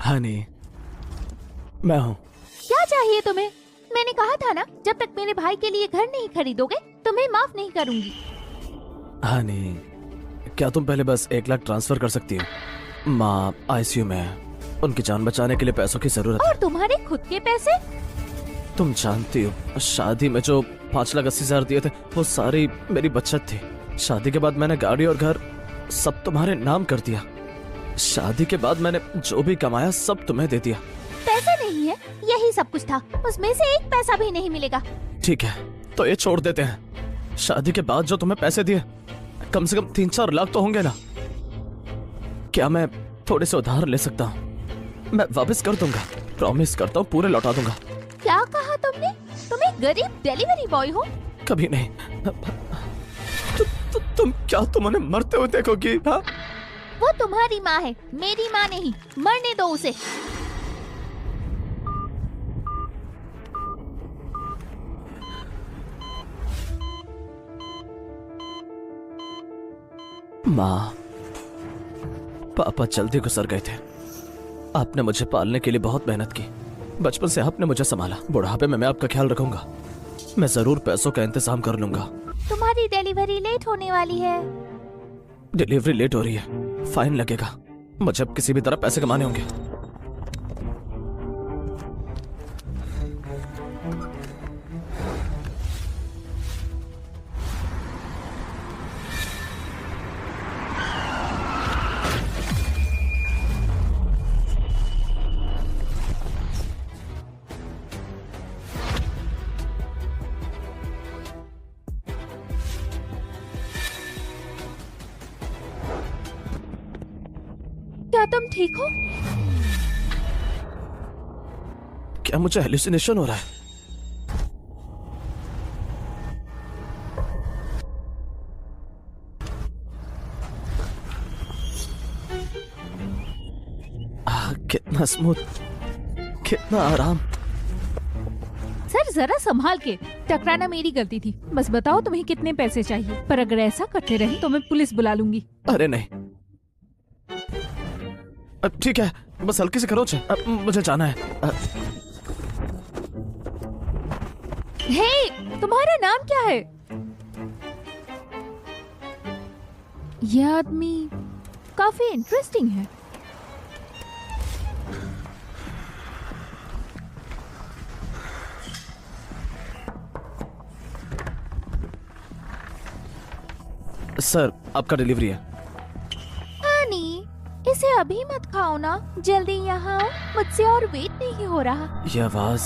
हनी, मैं हूँ। क्या चाहिए तुम्हें? मैंने कहा था ना, जब तक मेरे भाई के लिए घर नहीं खरीदोगे तुम्हें माफ नहीं करूंगी। हनी, क्या तुम पहले बस 1 लाख ट्रांसफर कर सकती हो? माँ आईसीयू में है, उनकी जान बचाने के लिए पैसों की जरूरत है। और तुम्हारे खुद के पैसे? तुम जानती हो, शादी में जो 5,80,000 दिए थे वो सारी मेरी बचत थी। शादी के बाद मैंने गाड़ी और घर सब तुम्हारे नाम कर दिया। शादी के बाद मैंने जो भी कमाया सब तुम्हें दे दिया। पैसे नहीं है, यही सब कुछ था, उसमें से 1 पैसा भी नहीं मिलेगा। ठीक है, तो ये छोड़ देते हैं। शादी के बाद जो तुम्हें पैसे दिए कम से कम 3-4 लाख तो होंगे ना? क्या मैं थोड़े से उधार ले सकता हूँ? मैं वापस कर दूंगा, प्रॉमिस करता हूँ, पूरे लौटा दूंगा। क्या कहा तुमने? तुम एक गरीब डिलीवरी बॉय हो? कभी नहीं। तुम उन्हें मरते हुए देखोगी? हाँ? वो तुम्हारी माँ है, मेरी माँ नहीं। मरने दो उसे। माँ, पापा जल्दी गुजर गए थे। आपने मुझे पालने के लिए बहुत मेहनत की। बचपन से आपने मुझे संभाला। बुढ़ापे में मैं आपका ख्याल रखूंगा। मैं जरूर पैसों का इंतजाम कर लूंगा। तुम्हारी डिलीवरी लेट होने वाली है। डिलीवरी लेट हो रही है, फाइन लगेगा। मुझे अब किसी भी तरह पैसे कमाने होंगे। क्या तुम ठीक हो? क्या मुझे हेलुसिनेशन हो रहा है? कितना स्मूथ, कितना आराम। सर जरा संभाल के, टकराना मेरी गलती थी। बस बताओ तुम्हें कितने पैसे चाहिए, पर अगर ऐसा करते रहे तो मैं पुलिस बुला लूंगी। अरे नहीं, अब ठीक है, बस हल्की सी खरोच है। अब मुझे जाना है। हे, तुम्हारा नाम क्या है? यह आदमी काफी इंटरेस्टिंग है। सर, आपका डिलीवरी है। हनी, इसे अभी मत खाओ ना, जल्दी यहाँ आओ, मुझसे और वेट नहीं हो रहा। ये आवाज,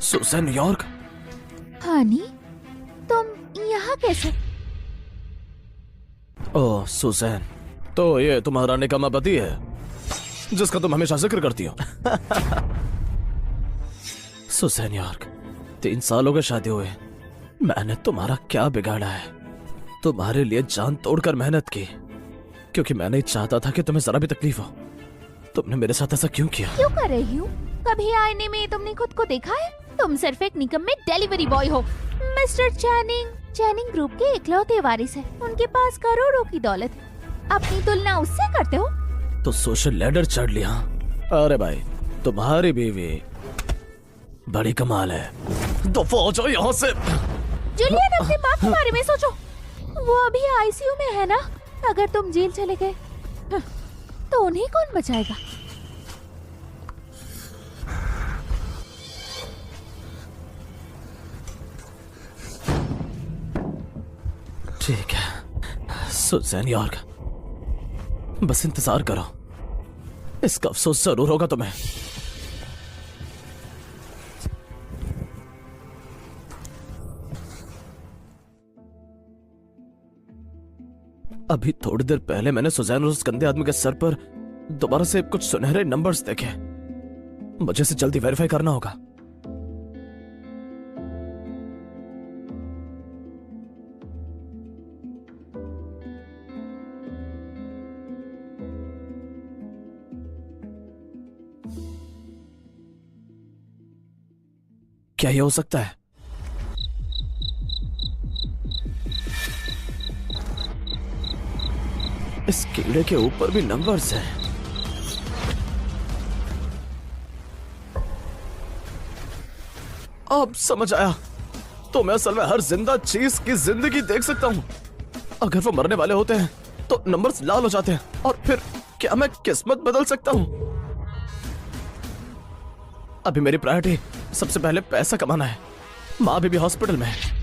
सुसैन न्यूयॉर्क। हनी, तुम यहाँ कैसे? ओह सुसैन, तो ये तुम्हारा निकम्मा पति है जिसका तुम हमेशा जिक्र करती हो। सुसैन न्यूयॉर्क, 3 साल हो गए शादी हुए। मैंने तुम्हारा क्या बिगाड़ा है? तुम्हारे लिए जान तोड़कर मेहनत की, क्योंकि मैं नहीं चाहता था कि तुम्हें जरा भी तकलीफ हो। तुमने मेरे साथ ऐसा क्यों किया? क्यों कर रही हूँ? कभी आईने में तुमने खुद को देखा है? तुम सिर्फ एक निकम्मे डिलीवरी बॉय हो। मिस्टर चैनिंग ग्रुप के इकलौते वारिस है। उनके पास करोड़ों की दौलत है। अपनी तुलना उससे करते हो? तो सोशल लैडर चढ़ लिया? अरे भाई, तुम्हारी बीवी बड़ी कमाल है। दफा हो जाओ यहाँ से। जूलियन, अपनी माँ के बारे में सोचो। वो अभी आईसीयू में है ना। अगर तुम जेल चले गए तो उन्हें कौन बचाएगा? ठीक है सुसैन न्यूयॉर्क, बस इंतजार करो। इसका अफसोस जरूर होगा तुम्हें। अभी थोड़ी देर पहले मैंने सुजैन और उस गंदे आदमी के सर पर दोबारा से कुछ सुनहरे नंबर्स देखे। मुझे इसे जल्दी वेरीफाई करना होगा। क्या ये हो सकता है? इस कीड़े के ऊपर भी नंबर्स हैं। अब समझ आया। तो मैं असल में हर जिंदा चीज की जिंदगी देख सकता हूं। अगर वो मरने वाले होते हैं तो नंबर्स लाल हो जाते हैं, और फिर क्या मैं किस्मत बदल सकता हूं? अभी मेरी प्रायोरिटी सबसे पहले पैसा कमाना है। माँ अभी भी हॉस्पिटल में है।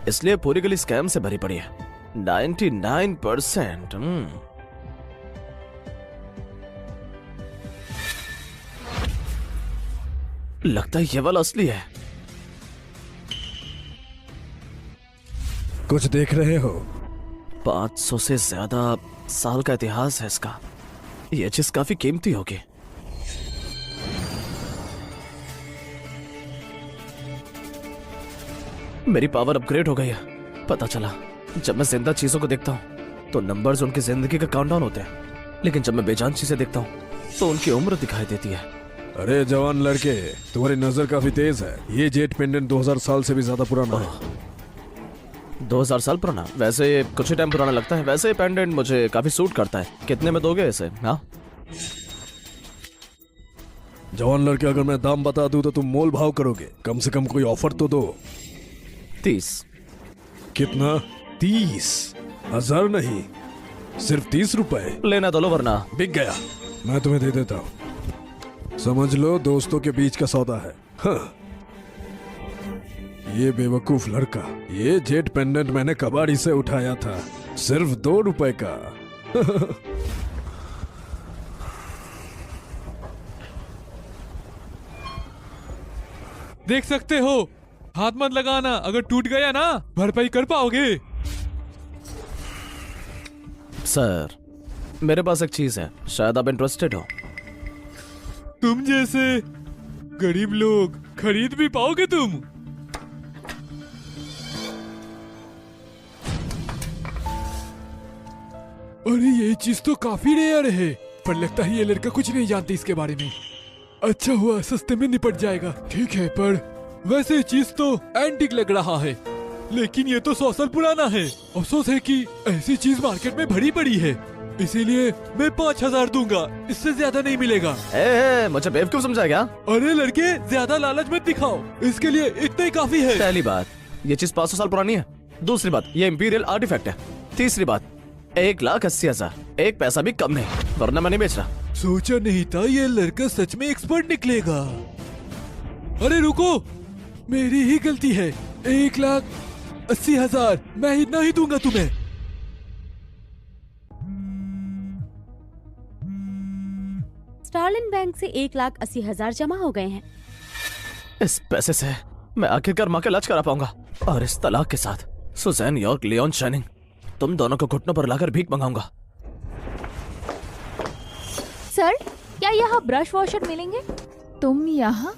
इसलिए पूरी गली स्कैम से भरी पड़ी है। 99%। लगता है ये वाला असली है। कुछ देख रहे हो? 500 से ज्यादा साल का इतिहास है इसका। ये चीज काफी कीमती होगी। मेरी पावर अपग्रेड हो गई है। पता चला जब मैं जिंदा चीजों को देखता हूँ तो नंबर्स उनकी जिंदगी का काउंटडाउन होते हैं, लेकिन जब मैं बेजान चीजें देखता हूँ तो उनकी उम्र दिखाई देती है। अरे जवान लड़के, तुम्हारी नजर काफी तेज है। ये जेट पेंडेंट 2000 साल से भी ज्यादा पुराना है। 2000 साल पुराना? वैसे ये कुछ ही टाइम पुराना लगता है। वैसे पेंडेंट मुझे काफी सूट करता है। कितने में दोगे इसे? हाँ जवान लड़के, अगर मैं दाम बता दूं तो तुम मोल भाव करोगे। कम से कम कोई ऑफर तो दो। 30। कितना? 30,000 नहीं, सिर्फ 30 रुपए। लेना तो लो वरना। बिक गया। मैं तुम्हें दे देता हूँ। समझ लो दोस्तों के बीच का सौदा है। हाँ। ये बेवकूफ लड़का, ये जेट पेंडेंट मैंने कबाड़ी से उठाया था, सिर्फ 2 रुपए का। देख सकते हो, हाथ मत लगाना। अगर टूट गया ना, भरपाई कर पाओगे? सर, मेरे पास एक चीज है, शायद आप इंटरेस्टेड हो। तुम जैसे गरीब लोग खरीद भी पाओगे तुम? अरे ये चीज तो काफी रेयर है, पर लगता है ये लड़का कुछ नहीं जानती इसके बारे में। अच्छा हुआ सस्ते में निपट जाएगा। ठीक है, पर वैसे चीज तो एंटीक लग रहा है, लेकिन ये तो 100 साल पुराना है। अफसोस है कि ऐसी चीज मार्केट में भरी पड़ी है, इसीलिए मैं 5000 दूंगा, इससे ज्यादा नहीं मिलेगा। मुझे बेवकूफ समझा क्या? अरे लड़के, ज्यादा लालच मत दिखाओ, इसके लिए इतना ही काफी है। पहली बात, ये चीज 500 साल पुरानी है। दूसरी बात, ये इंपीरियल आर्टिफैक्ट है। तीसरी बात, 1,80,000, एक पैसा भी कम नहीं, वरना मैं नहीं बेच रहा। सोचा नहीं था ये लड़का सच में एक्सपर्ट निकलेगा। अरे रुको, मेरी ही गलती है। 1,80,000, मैं इतना ही दूंगा तुम्हें। स्टार्लिन बैंक से 1,80,000 जमा हो गए हैं। इस पैसे से मैं आखिरकार माँ का इलाज करा पाऊंगा, और इस तलाक के साथ सुजैन यॉर्क, लियोन चैनिंग, तुम दोनों को घुटनों पर लाकर भीख मंगाऊंगा। सर, क्या यहाँ ब्रश वॉशर मिलेंगे? तुम यहाँ?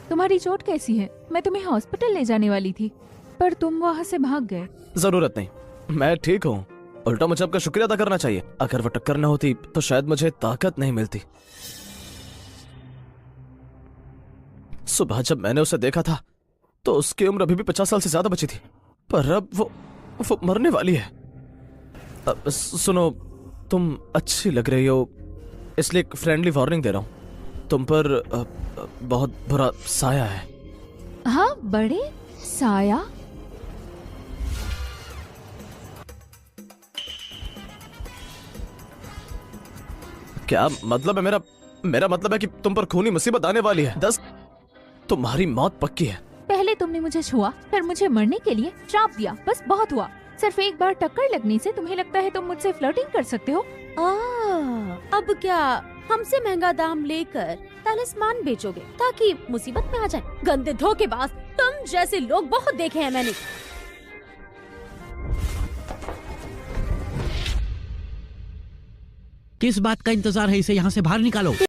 तुम्हारी चोट कैसी है? मैं तुम्हें हॉस्पिटल ले जाने वाली थी, पर तुम वहाँ से भाग गए। जरूरत नहीं, मैं ठीक हूँ। उल्टा मुझे आपका शुक्रिया अदा करना चाहिए। अगर वो टक्कर न होती तो शायद मुझे ताकत नहीं मिलती। सुबह जब मैंने उसे देखा था तो उसकी उम्र अभी भी 50 साल से ज्यादा बची थी, पर अब वो मरने वाली है। सुनो, तुम अच्छी लग रही हो, इसलिए एक फ्रेंडली वार्निंग दे रहा हूँ। तुम पर बहुत बुरा साया है। हाँ, बड़े साया? क्या मतलब है? मेरा मतलब है कि तुम पर खूनी मुसीबत आने वाली है। 10, तुम्हारी मौत पक्की है। पहले तुमने मुझे छुआ, फिर मुझे मरने के लिए श्राप दिया। बस बहुत हुआ। सिर्फ एक बार टक्कर लगने से तुम्हें लगता है तुम मुझसे फ्लर्टिंग कर सकते हो? अब क्या हमसे महंगा दाम लेकर तलिस्मान बेचोगे ताकि मुसीबत में आ जाए? गंदे धोखेबाज, तुम जैसे लोग बहुत देखे हैं मैंने। किस बात का इंतजार है? इसे यहाँ से बाहर निकालो।